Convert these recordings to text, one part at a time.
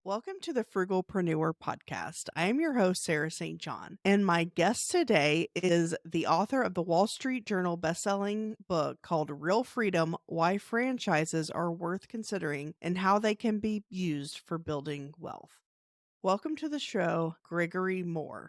Welcome to the Frugalpreneur podcast. I am your host, Sarah St. John, and my guest today is the author of the Wall Street Journal bestselling book called Real Freedom: Why Franchises Are Worth Considering and How They Can Be Used for Building Wealth. Welcome to the show, Gregory Mohr.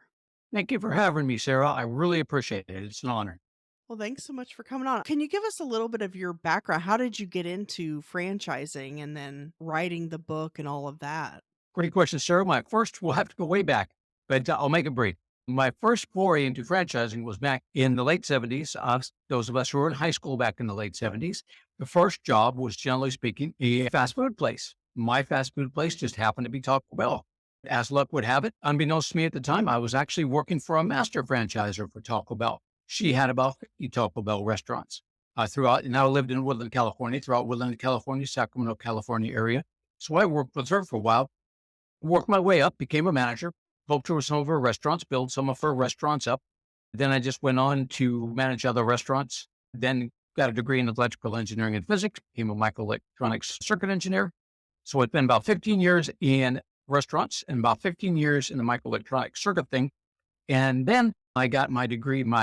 Thank you for having me, Sarah. I really appreciate it. It's an honor. Well, thanks so much for coming on. Can you give us a little bit of your background? How did you get into franchising and then writing the book and all of that? Great question, Sarah. We'll have to go way back, but I'll make it brief. My first foray into franchising was back in the late 70s. Those of us who were in high school back in the late 70s, the first job was, generally speaking, a fast food place. My fast food place just happened to be Taco Bell. As luck would have it, unbeknownst to me at the time, I was actually working for a master franchisor for Taco Bell. She had about 50 Taco Bell restaurants throughout, and I lived in Woodland, California, Sacramento, California area. So I worked with her for a while, worked my way up, became a manager, helped her with some of her restaurants, build some of her restaurants up. Then I just went on to manage other restaurants, then got a degree in electrical engineering and physics, became a microelectronics circuit engineer. So it's been about 15 years in restaurants and about 15 years in the microelectronic circuit thing. And then I got my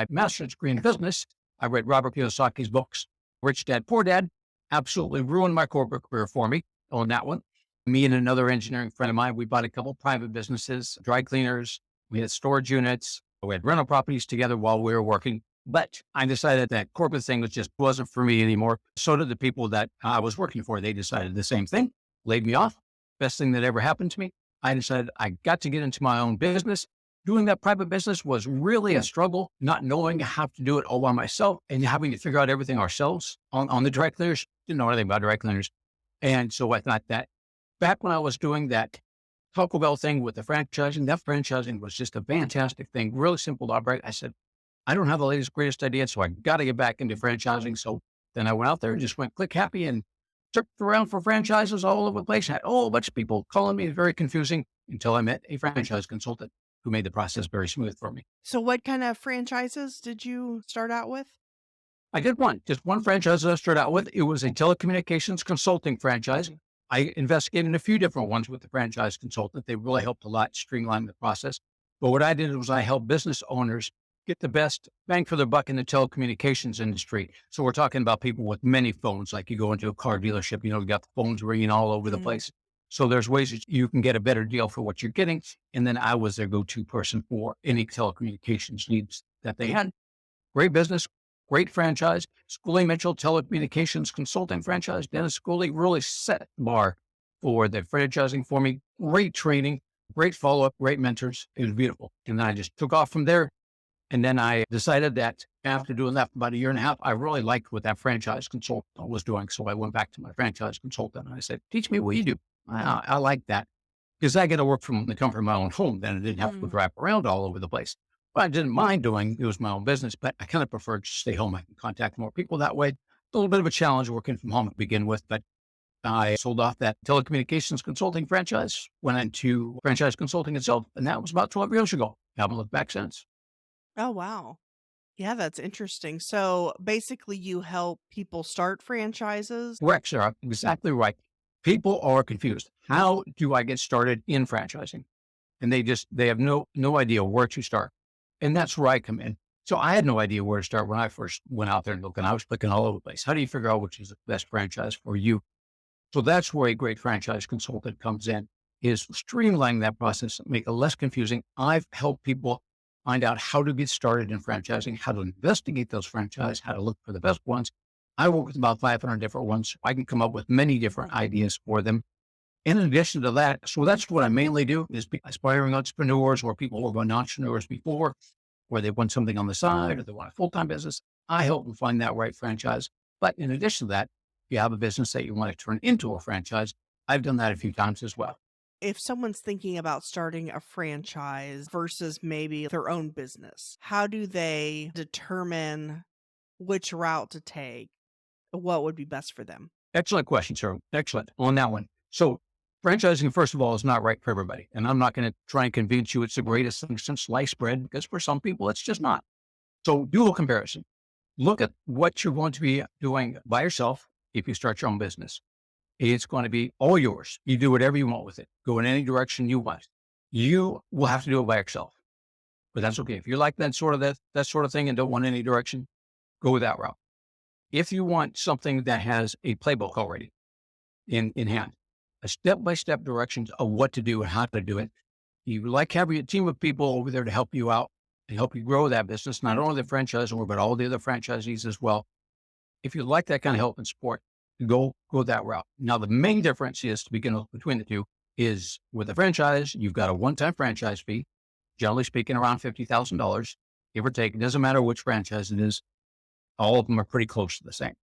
master's degree in business. I read Robert Kiyosaki's books, Rich Dad, Poor Dad, absolutely ruined my corporate career for me on that one. Me and another engineering friend of mine, we bought a couple private businesses, dry cleaners. We had storage units. We had rental properties together while we were working. But I decided that corporate thing wasn't for me anymore. So did the people that I was working for. They decided the same thing, laid me off. Best thing that ever happened to me. I decided I got to get into my own business. Doing that private business was really a struggle, not knowing how to do it all by myself and having to figure out everything ourselves on the dry cleaners. Didn't know anything about dry cleaners. And so I thought that back when I was doing that Taco Bell thing with the franchising, that franchising was just a fantastic thing, really simple to operate. I said, I don't have the latest, greatest idea, so I got to get back into franchising. So then I went out there and just went click happy and searched around for franchises all over the place. I had a whole bunch of people calling me, very confusing, until I met a franchise consultant who made the process very smooth for me. So what kind of franchises did you start out with? I did just one franchise that I started out with. It was a telecommunications consulting franchise. I investigated a few different ones with the franchise consultant. They really helped a lot streamline the process. But what I did was I helped business owners get the best bang for their buck in the telecommunications industry. So we're talking about people with many phones, like you go into a car dealership, you got the phones ringing all over the place. So there's ways that you can get a better deal for what you're getting. And then I was their go-to person for any telecommunications needs that they had. Great business, great franchise. Schooley Mitchell Telecommunications Consulting franchise. Dennis Schooley really set the bar for the franchising for me. Great training, great follow-up, great mentors. It was beautiful. And then I just took off from there. And then I decided that after doing that for about a year and a half, I really liked what that franchise consultant was doing. So I went back to my franchise consultant and I said, teach me what you do. I like that because I get to work from the comfort of my own home. Then I didn't have to drive around all over the place. But I didn't mind doing it was my own business, but I kind of preferred to stay home. I can contact more people that way. A little bit of a challenge working from home to begin with, but I sold off that telecommunications consulting franchise, went into franchise consulting itself, and that was about 12 years ago. Haven't looked back since. Oh, wow. Yeah, that's interesting. So basically, you help people start franchises. Correct, Sarah. Exactly right. People are confused. How do I get started in franchising? And they have no idea where to start. And that's where I come in. So I had no idea where to start when I first went out there and looking. I was looking all over the place. How do you figure out which is the best franchise for you? So that's where a great franchise consultant comes in, is streamlining that process, make it less confusing. I've helped people find out how to get started in franchising, how to investigate those franchises, how to look for the best ones. I work with about 500 different ones. I can come up with many different ideas for them. In addition to that, so that's what I mainly do is aspiring entrepreneurs or people who have been entrepreneurs before, where they want something on the side or they want a full-time business. I help them find that right franchise. But in addition to that, if you have a business that you want to turn into a franchise, I've done that a few times as well. If someone's thinking about starting a franchise versus maybe their own business, how do they determine which route to take? What would be best for them? Excellent question, sir. Excellent on that one. So franchising, first of all, is not right for everybody. And I'm not going to try and convince you it's the greatest thing since sliced bread, because for some people, it's just not. So do a comparison. Look at what you're going to be doing by yourself if you start your own business. It's going to be all yours. You do whatever you want with it. Go in any direction you want. You will have to do it by yourself, but that's okay. If you like that sort of thing and don't want any direction, go that route. If you want something that has a playbook already in hand, a step-by-step directions of what to do and how to do it, you like having a team of people over there to help you out and help you grow that business, not only the franchisor, but all the other franchisees as well. If you like that kind of help and support, go that route. Now, the main difference is to begin with between the two is with a franchise, you've got a one-time franchise fee, generally speaking, around $50,000, give or take. It doesn't matter which franchise it is. All of them are pretty close to the same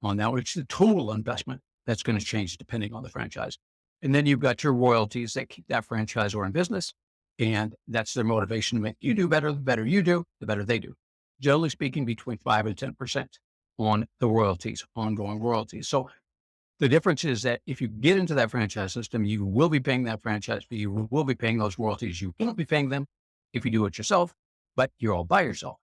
on that, which is the total investment that's going to change depending on the franchise. And then you've got your royalties that keep that franchisor in business. And that's their motivation to make you do better. The better you do, the better they do. Generally speaking, between 5 and 10% on the royalties, ongoing royalties. So the difference is that if you get into that franchise system, you will be paying that franchise fee. You will be paying those royalties. You won't be paying them if you do it yourself, but you're all by yourself.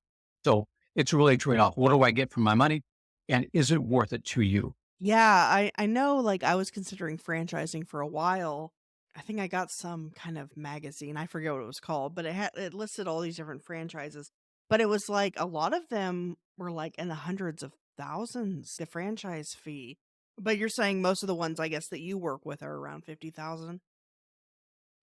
So it's really a trade-off. What do I get for my money? And is it worth it to you? Yeah, I know, like, I was considering franchising for a while. I think I got some kind of magazine, I forget what it was called, but it listed all these different franchises, but it was, like, a lot of them were, like, in the hundreds of thousands, the franchise fee. But you're saying most of the ones, I guess, that you work with are around 50,000?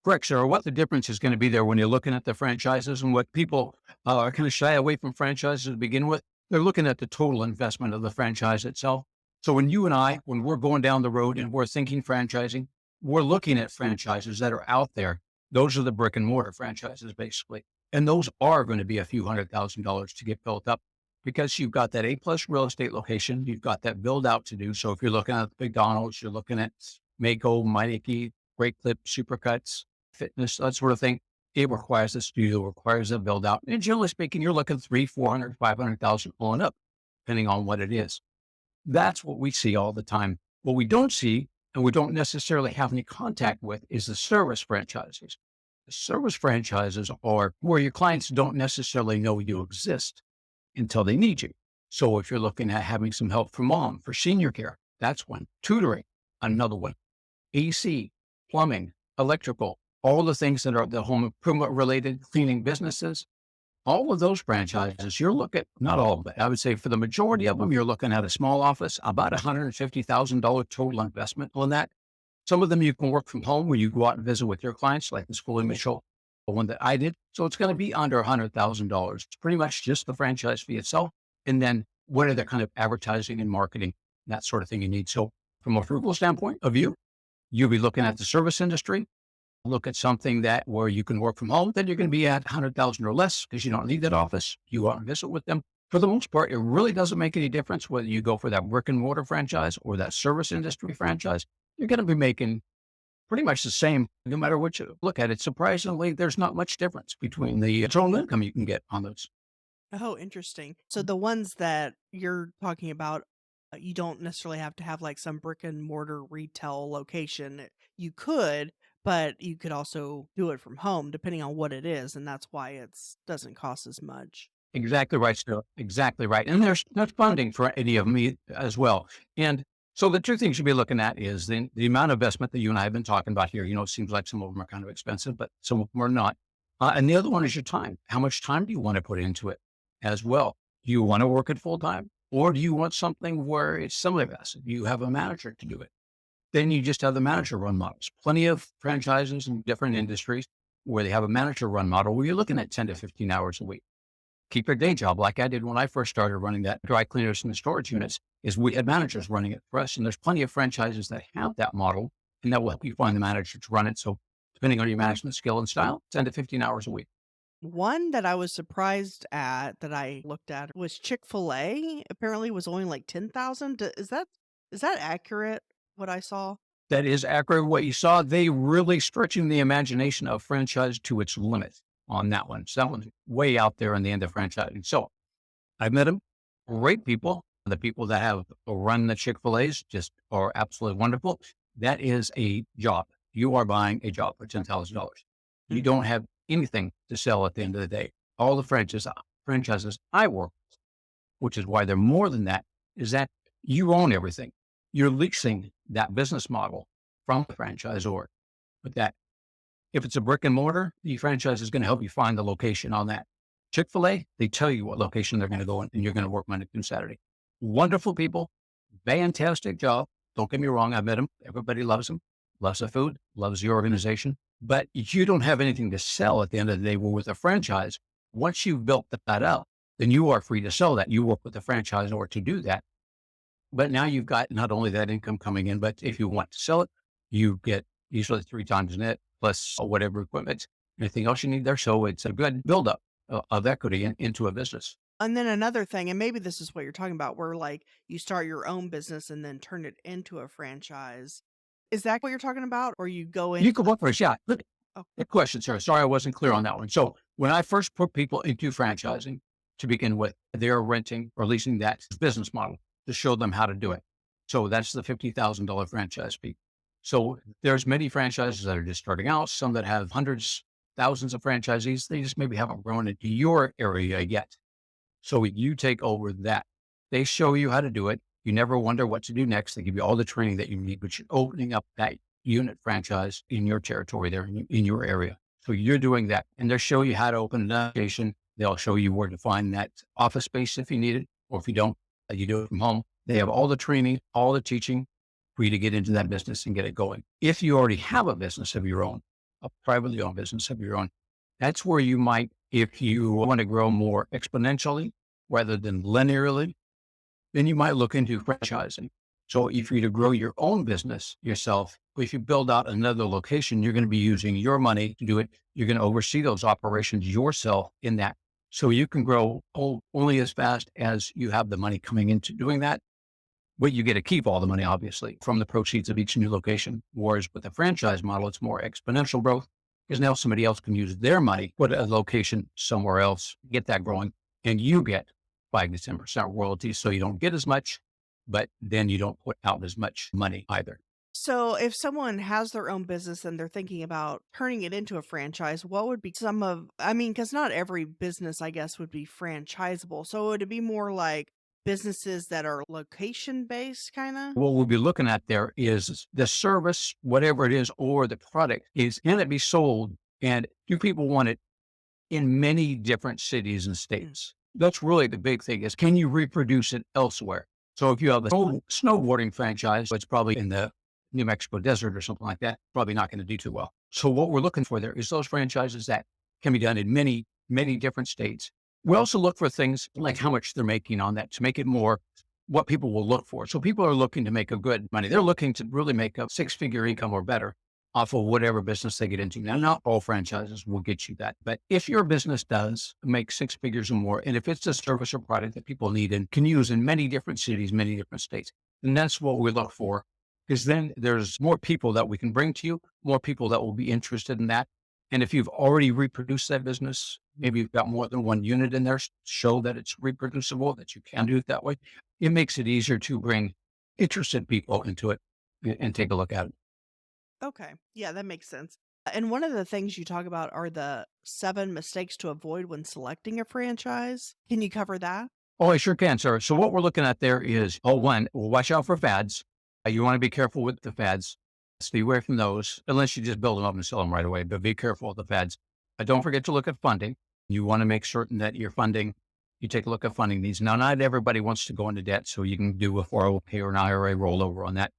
Correct, sir. What the difference is going to be there when you're looking at the franchises and what people are kind of shy away from franchises to begin with. They're looking at the total investment of the franchise itself. So when you and I, when we're going down the road and we're thinking franchising, we're looking at franchises that are out there. Those are the brick and mortar franchises, basically. And those are going to be a few $100,000 to get built up because you've got that A-plus real estate location. You've got that build out to do. So if you're looking at McDonald's, you're looking at Mako, Meineke, Great Clip, Supercuts, fitness, that sort of thing. It requires a studio, requires a build out. And generally speaking, you're looking 300, 400, 500,000 on up, depending on what it is. That's what we see all the time. What we don't see, and we don't necessarily have any contact with, is the service franchises. The service franchises are where your clients don't necessarily know you exist until they need you. So if you're looking at having some help for mom, for senior care, that's one. Tutoring, another one. AC, plumbing, electrical, all the things that are the home improvement related cleaning businesses, all of those franchises, you're looking, not all of it, I would say for the majority of them, you're looking at a small office, about $150,000 total investment on that. Some of them you can work from home where you go out and visit with your clients, like the School Mitchell, the one that I did. So it's going to be under $100,000. It's pretty much just the franchise fee itself. And then what are the kind of advertising and marketing, that sort of thing you need. So from a frugal standpoint of view, you'll be looking at the service industry. Look at something that where you can work from home, then you're going to be at 100,000 or less because you don't need that office. You go out and visit with them. For the most part, it really doesn't make any difference whether you go for that brick and mortar franchise or that service industry franchise. You're going to be making pretty much the same, no matter what you look at it. Surprisingly, there's not much difference between the total income you can get on those. Oh, interesting. So the ones that you're talking about, you don't necessarily have to have like some brick and mortar retail location. You could, but you could also do it from home depending on what it is, and that's why it's doesn't cost as much. Exactly right, Stu. Exactly right. And there's funding for any of them as well. And so the two things you'll be looking at is the amount of investment that you and I have been talking about here. You know, it seems like some of them are kind of expensive, but some of them are not. And the other one is your time. How much time do you want to put into it as well? Do you want to work it full time or do you want something where it's semi-vested? You have a manager to do it. Then you just have the manager run models. Plenty of franchises in different industries where they have a manager run model where you're looking at 10 to 15 hours a week. Keep your day job like I did when I first started running that dry cleaners and the storage units is we had managers running it for us. And there's plenty of franchises that have that model and that will help you find the manager to run it. So depending on your management skill and style, 10 to 15 hours a week. One that I was surprised at that I looked at was Chick-fil-A. Apparently was only like 10,000. Is that accurate what I saw? That is accurate. What you saw, they really stretching the imagination of franchise to its limit on that one. So that one's way out there in the end of franchising. So I've met them, great people. The people that have run the Chick-fil-A's just are absolutely wonderful. That is a job. You are buying a job for $10,000. You Mhm. don't have anything to sell at the end of the day. All the franchises I work, which is why they're more than that, is that you own everything. you're leasing that business model from the franchisor. But that if it's a brick and mortar, the franchise is going to help you find the location on that. Chick-fil-A, they tell you what location they're going to go in, and you're going to work Monday through Saturday. Wonderful people, fantastic job. Don't get me wrong, I met them. Everybody loves them, loves the food, loves the organization. But you don't have anything to sell at the end of the day. Well, with a franchise, once you've built that up, then you are free to sell that. You work with the franchisor to do that. But now you've got not only that income coming in, but if you want to sell it, you get usually 3 times net plus whatever equipment, anything else you need there. So it's a good buildup of equity into a business. And then another thing, and maybe this is what you're talking about, where like you start your own business and then turn it into a franchise. Is that what you're talking about? Or you go You into could work for a shot. Look, oh, good question, sir. Sorry, I wasn't clear on that one. So when I first put people into franchising to begin with, they're renting or leasing that business model to show them how to do it. So that's the $50,000 franchise fee. So there's many franchises that are just starting out, some that have hundreds, thousands of franchisees. They just maybe haven't grown into your area yet. So you take over that. They show you how to do it. You never wonder what to do next. They give you all the training that you need, but you're opening up that unit franchise in your territory there in your area. So you're doing that, and they'll show you how to open an application. They'll show you where to find that office space if you need it, or if you don't, you do it from home. They have all the training, all the teaching for you to get into that business and get it going. If you already have a business of your own, a privately owned business of your own, that's where you might, if you want to grow more exponentially rather than linearly, then you might look into franchising. So if you're to grow your own business yourself, if you build out another location, you're going to be using your money to do it. You're going to oversee those operations yourself in that. So you can grow only as fast as you have the money coming into doing that. But you get to keep all the money, obviously, from the proceeds of each new location. Whereas with the franchise model, it's more exponential growth because now somebody else can use their money, put a location somewhere else, get that growing, and you get 5 to 10% royalties. So you don't get as much, but then you don't put out as much money either. so if someone has their own business and they're thinking about turning it into a franchise, what would be some of, I mean, because not every business, I guess, would be franchisable. So would it be more like businesses that are location based kind of? What we'll be looking at there is the service, whatever it is, or the product is, can it be sold? And do people want it in many different cities and states? That's really the big thing is, can you reproduce it elsewhere? So if you have a snowboarding franchise, it's probably in the New Mexico desert or something like that, probably not going to do too well. So what we're looking for there is those franchises that can be done in many, many different states. We also look for things like how much they're making on that to make it more what people will look for. So people are looking to make a good money. They're looking to really make a 6-figure income or better off of whatever business they get into. Now, not all franchises will get you that, but if your business does make 6 figures or more, and if it's a service or product that people need and can use in many different cities, many different states, then that's what we look for. Because then there's more people that we can bring to you, more people that will be interested in that. And if you've already reproduced that business, maybe you've got more than one unit in there, show that it's reproducible, that you can do it that way. It makes it easier to bring interested people into it and take a look at it. Okay. Yeah, that makes sense. And one of the things you talk about are the 7 mistakes to avoid when selecting a franchise. Can you cover that? Oh, I sure can, sir. So what we're looking at there is, one, watch out for fads. You want to be careful with the fads. Stay away from those, unless you just build them up and sell them right away, but be careful with the fads. Don't forget to look at funding. You want to make certain that your funding, you take a look at funding needs. Now, not everybody wants to go into debt, so you can do a 401k or an IRA rollover on that.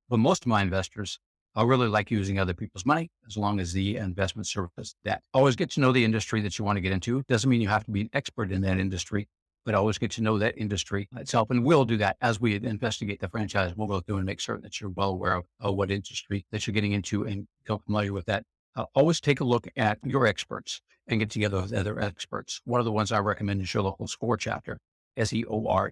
But most of my investors, I really like using other people's money as long as the investment service that. Always get to know the industry that you want to get into. Doesn't mean you have to be an expert in that industry, but always get to know that industry itself. And we'll do that as we investigate the franchise. We'll go through and make certain that you're well aware of what industry that you're getting into and become familiar with that. Always take a look at your experts and get together with other experts. One of the ones I recommend is your local SCORE chapter, SEORE.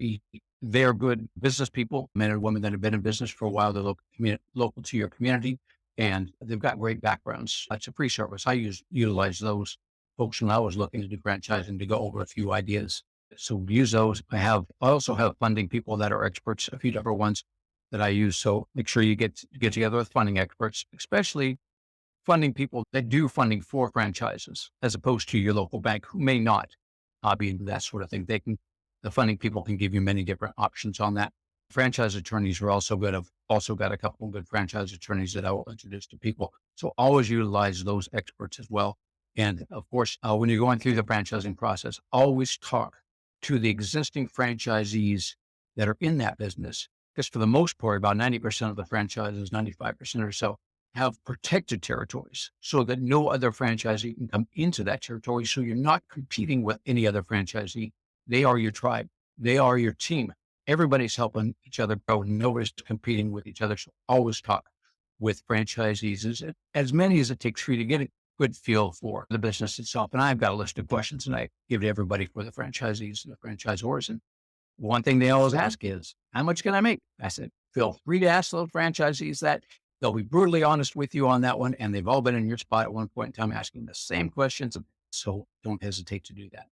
They're good business people, men and women that have been in business for a while. They're local to your community, and they've got great backgrounds. It's a free service. I utilize those folks when I was looking to do franchising to go over a few ideas. So use those. I also have funding people that are experts, a few different ones that I use. So make sure you get together with funding experts, especially funding people that do funding for franchises, as opposed to your local bank who may not be into that sort of thing. The funding people can give you many different options on that. Franchise attorneys are also good. I've also got a couple of good franchise attorneys that I will introduce to people. So always utilize those experts as well. And of course, when you're going through the franchising process, always talk to the existing franchisees that are in that business. Because for the most part, about 90% of the franchises, 95% or so, have protected territories so that no other franchisee can come into that territory. So you're not competing with any other franchisee. They are your tribe. They are your team. Everybody's helping each other grow. Nobody's competing with each other. So always talk with franchisees, as many as it takes for you to get a good feel for the business itself. And I've got a list of questions and I give to everybody for the franchisees and the franchisors. And one thing they always ask is, how much can I make? I said, feel free to ask those franchisees that. They'll be brutally honest with you on that one. And they've all been in your spot at one point in time asking the same questions. So don't hesitate to do that.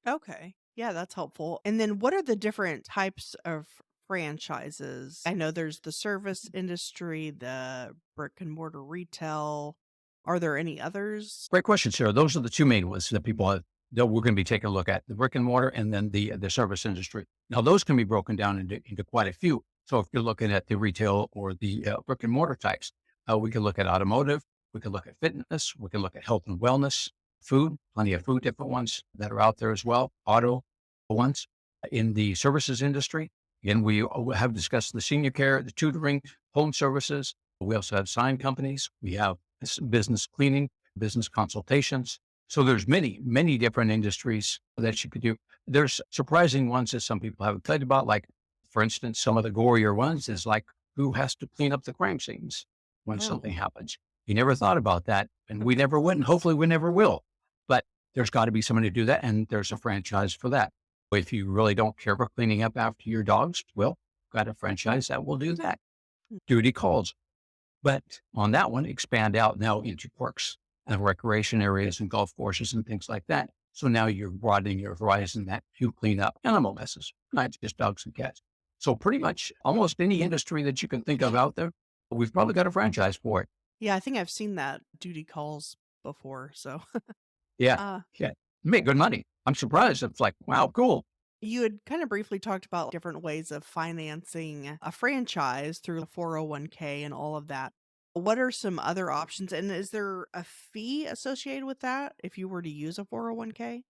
Okay. Yeah, that's helpful. And then what are the different types of franchises? I know there's the service industry, the brick and mortar retail. Are there any others? Great question, Sarah. Those are the two main ones that people have, that we're going to be taking a look at: the brick and mortar and then the service industry. Now, those can be broken down into quite a few. So if you're looking at the retail or the brick and mortar types, we can look at automotive, we can look at fitness, we can look at health and wellness, food, plenty of food, different ones that are out there as well, auto ones. In the services industry, again, we have discussed the senior care, the tutoring, home services. We also have sign companies. We have business cleaning, business consultations. So there's many different industries that you could do. There's surprising ones that some people haven't thought about, like, for instance, some of the gorier ones is like, who has to clean up the crime scenes when Oh, something happens? You never thought about that, and we never would, and hopefully we never will. But there's got to be somebody to do that, and there's a franchise for that. If you really don't care for cleaning up after your dogs, well, got a franchise that will do that. Duty calls. But on that one, expand out now into parks and recreation areas and golf courses and things like that. So now you're broadening your horizon that you clean up animal messes, not just dogs and cats. So pretty much almost any industry that you can think of out there, we've probably got a franchise for it. yeah, I think I've seen that duty calls before. So, Yeah. uh, Yeah. Make good money. I'm surprised. It's like, wow, cool. you had kind of briefly talked about different ways of financing a franchise through the 401k and all of that. What are some other options? And is there a fee associated with that if you were to use a 401k?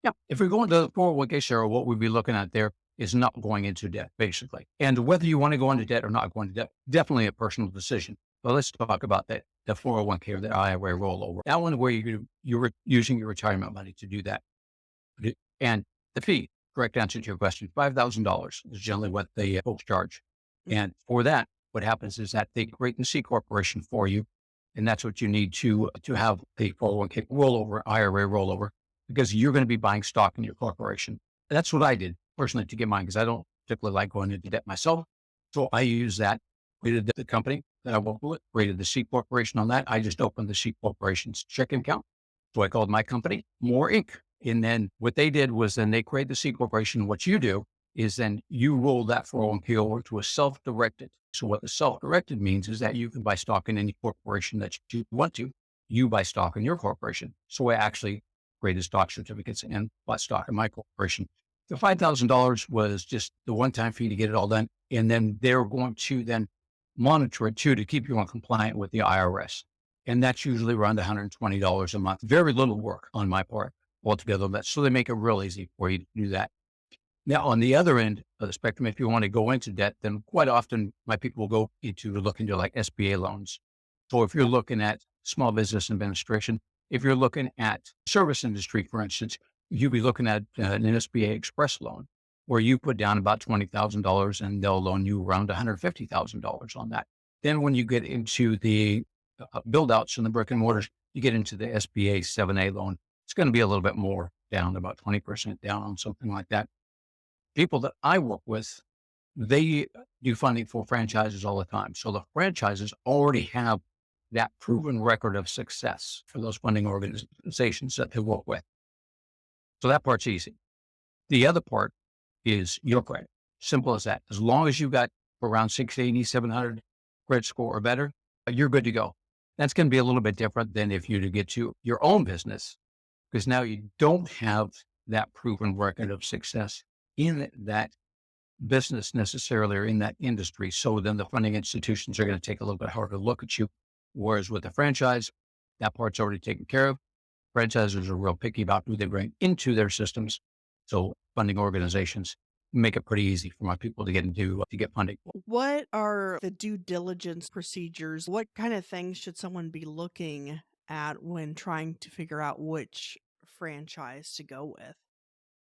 Yeah. If we're going to the 401k, Sarah, what we'd be looking at there is not going into debt, basically. And whether you want to go into debt or not go into debt, definitely a personal decision. But let's talk about that, the 401k or the IRA rollover. That one where you're using your retirement money to do that. And the fee, correct answer to your question, $5,000 is generally what the folks charge. Mm. And for that, what happens is that they create the C corporation for you. And that's what you need to have the 401k rollover, IRA rollover, because you're going to be buying stock in your corporation. That's what I did personally to get mine, because I don't particularly like going into debt myself. So I use that, created the company that I work with, created the C corporation on that. I just opened the C corporation's checking account. So I called my company Mohr Inc. And then what they did was then they create the C corporation. What you do is then you roll that 401k over to a self-directed. So what the self-directed means is that you can buy stock in any corporation that you want to. You buy stock in your corporation. So I actually created stock certificates and bought stock in my corporation. The $5,000 was just the one-time fee to get it all done. And then they're going to then monitor it too, to keep you on compliant with the IRS. And that's usually around $120 a month. Very little work on my part altogether. So they make it real easy for you to do that. Now, on the other end of the spectrum, if you want to go into debt, then quite often my people will go into look into like SBA loans. So if you're looking at small business administration, if you're looking at service industry, for instance, you'd be looking at an SBA express loan where you put down about $20,000 and they'll loan you around $150,000 on that. Then when you get into the build outs and the brick and mortars, you get into the SBA 7A loan. It's going to be a little bit more down, about 20% down on something like that. People that I work with, they do funding for franchises all the time. So the franchises already have that proven record of success for those funding organizations that they work with. So that part's easy. The other part is your credit. Simple as that. As long as you got around 680, 700 credit score or better, you're good to go. That's going to be a little bit different than if you to get to your own business, because now you don't have that proven record of success in that business necessarily or in that industry. So then the funding institutions are going to take a little bit harder look at you. Whereas with the franchise, that part's already taken care of. Franchisers are real picky about who they bring into their systems. So funding organizations make it pretty easy for my people to get into to get funding. What are the due diligence procedures? What kind of things should someone be looking at when trying to figure out which franchise to go with?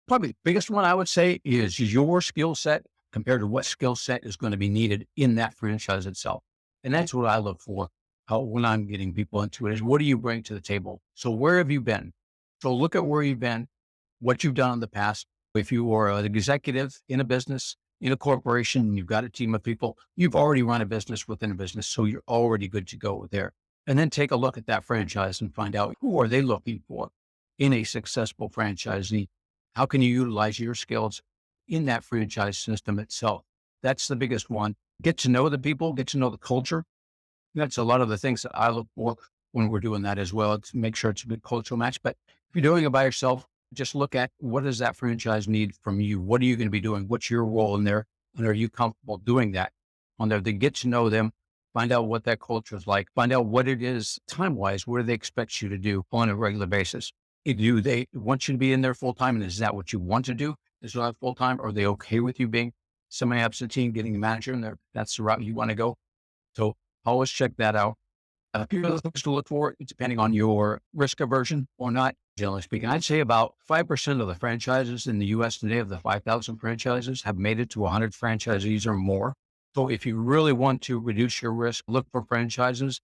Probably the biggest one I would say is your skill set compared to what skill set is going to be needed in that franchise itself. And that's what I look for when I'm getting people into it is what do you bring to the table? So where have you been? So look at where you've been, what you've done in the past. If you are an executive in a business, in a corporation, you've got a team of people, you've already run a business within a business. So you're already good to go there. And then take a look at that franchise and find out who are they looking for in a successful franchisee. How can you utilize your skills in that franchise system itself? That's the biggest one. Get to know the people, get to know the culture. That's a lot of the things that I look for when we're doing that as well to make sure it's a good cultural match. But if you're doing it by yourself, just look at what does that franchise need from you? What are you going to be doing? What's your role in there? And are you comfortable doing that on there? Then get to know them, find out what that culture is like, find out what it is time wise, what do they expect you to do on a regular basis? Do they want you to be in there full time? And is that what you want to do? Is that full time? Are they okay with you being semi absentee and getting a manager in there? That's the route you want to go. So always check that out. A few other things to look for, depending on your risk aversion or not. Generally speaking, I'd say about 5% of the franchises in the US today, of the 5,000 franchises, have made it to 100 franchisees or more. So if you really want to reduce your risk, look for franchises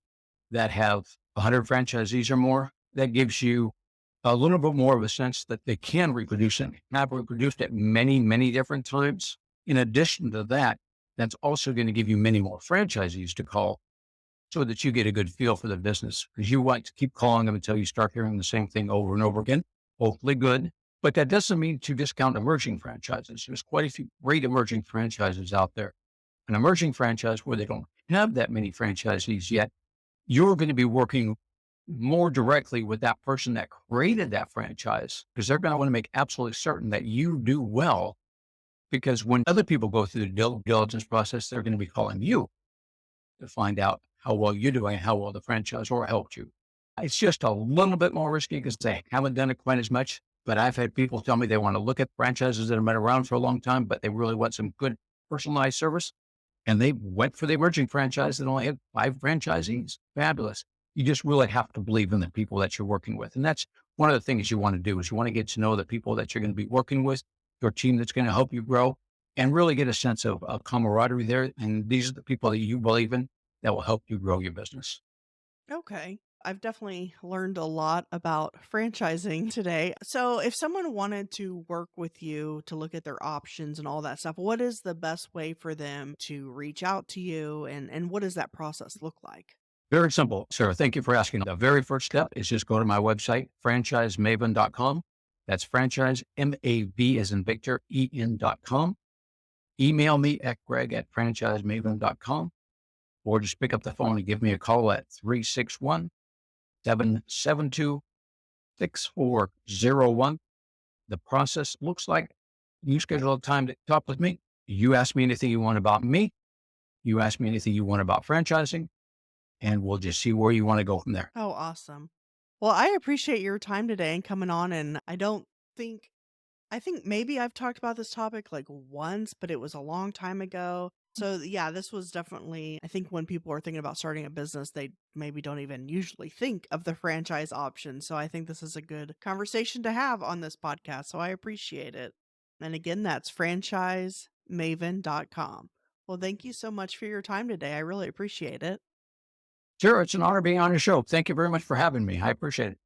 that have 100 franchisees or more. That gives you a little bit more of a sense that they can reproduce it, have reproduced it many, many different times. In addition to that, that's also going to give you many more franchisees to call so that you get a good feel for the business, because you want to keep calling them until you start hearing the same thing over and over again. Hopefully good. But that doesn't mean to discount emerging franchises. There's quite a few great emerging franchises out there. An emerging franchise where they don't have that many franchisees yet, you're going to be working more directly with that person that created that franchise, because they're going to want to make absolutely certain that you do well. Because when other people go through the diligence process, they're going to be calling you to find out how well you're doing, how well the franchisor helped you. It's just a little bit more risky because they haven't done it quite as much. But I've had people tell me they want to look at franchises that have been around for a long time, but they really want some good personalized service. And they went for the emerging franchise that only had 5 franchisees. Fabulous. You just really have to believe in the people that you're working with. And that's one of the things you want to do is you want to get to know the people that you're going to be working with, your team that's going to help you grow, and really get a sense of camaraderie there. And these are the people that you believe in that will help you grow your business. Okay. I've definitely learned a lot about franchising today. So, if someone wanted to work with you to look at their options and all that stuff, what is the best way for them to reach out to you and what does that process look like? Very simple, Sarah. Thank you for asking. The very first step is just go to my website, franchisemaven.com. That's franchise, MAV as in Victor, EN.com. Email me at greg@franchisemaven.com, or just pick up the phone and give me a call at 361-772-6401. The process looks like you schedule a time to talk with me. You ask me anything you want about me. You ask me anything you want about franchising, and we'll just see where you want to go from there. Oh, awesome. Well, I appreciate your time today and coming on. And think, I think maybe I've talked about this topic like once, but it was a long time ago. So, yeah, this was definitely, I think when people are thinking about starting a business, they maybe don't even usually think of the franchise option. So, I think this is a good conversation to have on this podcast. So, I appreciate it. And again, that's franchisemaven.com. Well, thank you so much for your time today. I really appreciate it. Sure, it's an honor being on your show. Thank you very much for having me. I appreciate it.